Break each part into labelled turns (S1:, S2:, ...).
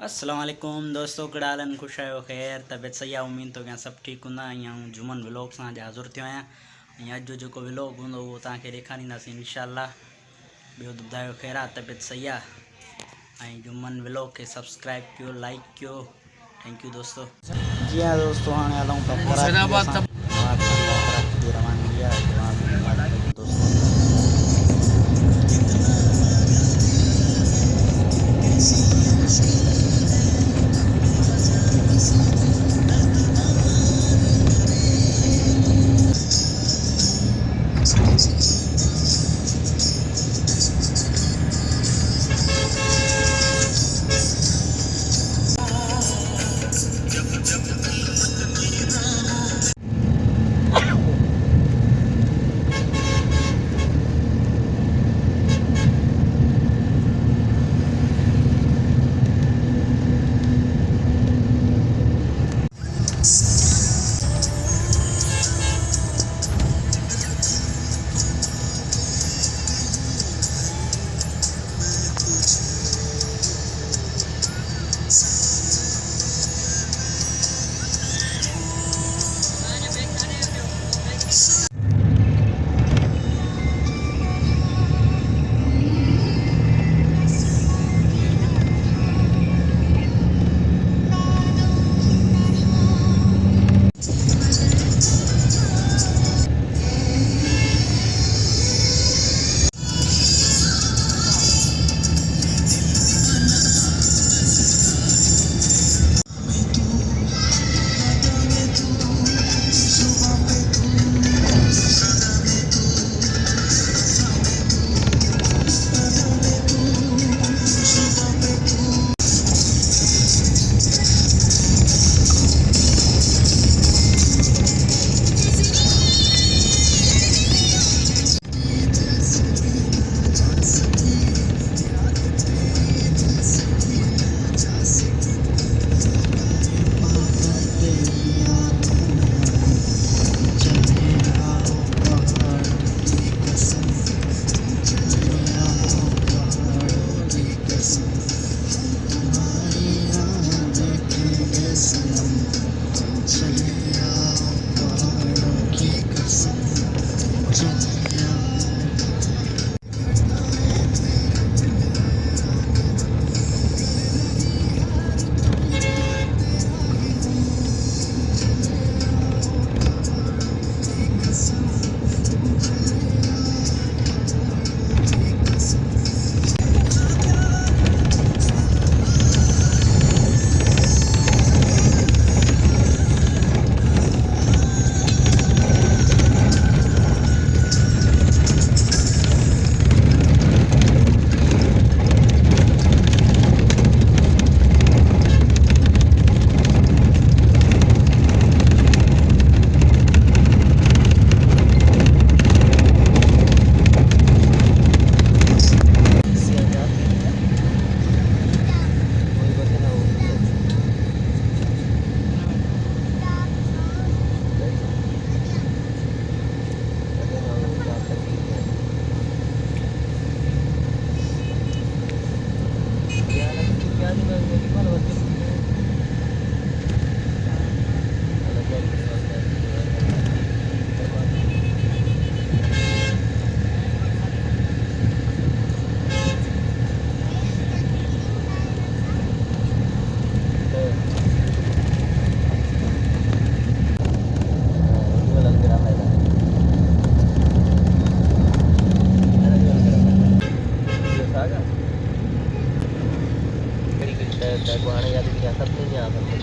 S1: अस्सलाम वालेकुम दोस्तों, कड़ालन खुश आयो खैर तबियत सही आहे। उम्मीद तो क्या सब ठीक हूंदा। अँ जुमन व्लॉग सां हाज़ुर थियो आहियां। अॼु जो व्लॉग हूंदो उहो तव्हांखे ॾेखारींदासीं इंशाअल्लाह। ॿियो ॿुधायो खैर आहे, तबियत सही आहे। ऐं जुमन व्लॉग के सब्सक्राइब कयो, लाइक कयो। थैंक यू दोस्तों। जी हाँ दोस्तों, हाँ हलूं था रवानगी आहे दोस्तों।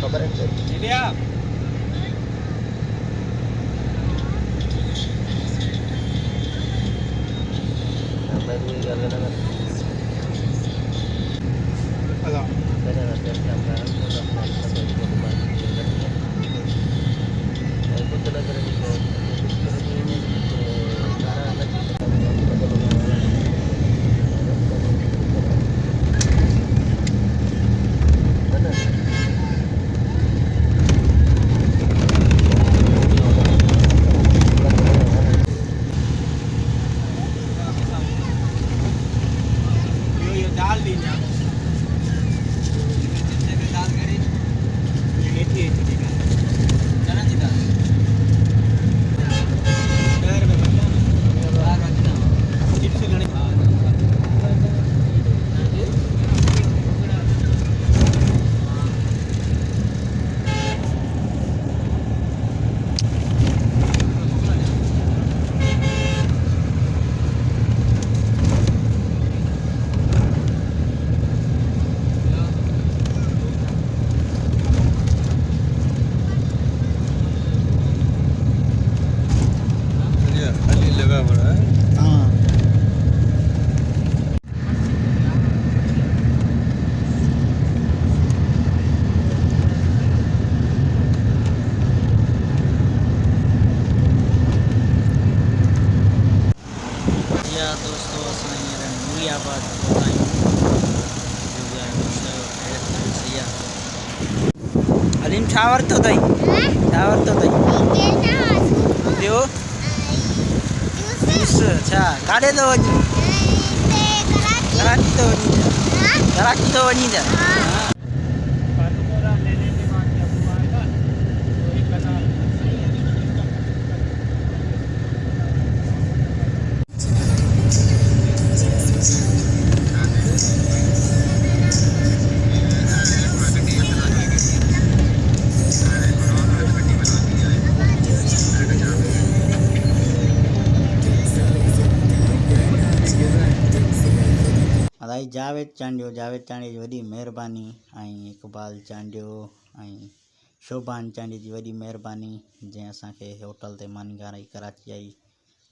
S2: खबर है
S1: छा वरितो अथई छा वरितो अथई ॿियो जूस अच्छा काॾे थो वञी कराची थो वञी कराची थो वञी छा अलाई जावेद चांडियो जी वॾी महिरबानी ऐं इक़बाल चांडियो ऐं शोभान चांडी जी वॾी महिरबानी जंहिं असांखे होटल ते मानी खाराई कराची आई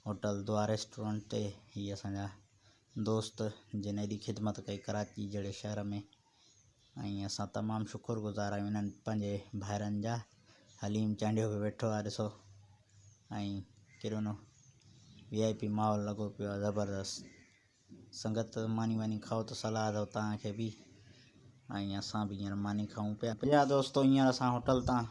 S1: होटल दुआ रेस्टोरेंट ते हीअ असांजा दोस्त जिन एॾी ख़िदमत कई कराची जहिड़े शहर में ऐं असां तमामु शुक्रगुज़ार आहियूं इन्हनि पंहिंजे भाइरनि जा हलीम चांडियो बि वेठो आहे ॾिसो ऐं कहिड़ो न VIP माहौल लॻो पियो आहे ज़बरदस्त संगत मानी वानी खाओ त सलाह अथव तव्हांखे बि ऐं असां बि हींअर मानी खाऊं पिया दोस्तो हींअर असां होटल तां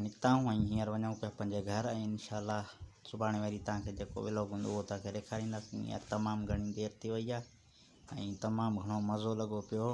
S1: निकिता आहियूं ऐं हींअर वञूं पिया पंहिंजे घर ऐं इनशाला सुभाणे वरी तव्हांखे जेको व्लॉग हूंदो उहो तव्हांखे ॾेखारींदासीं हींअर तमामु घणी देरि थी वई आहे ऐं तमामु घणो मज़ो लॻो पियो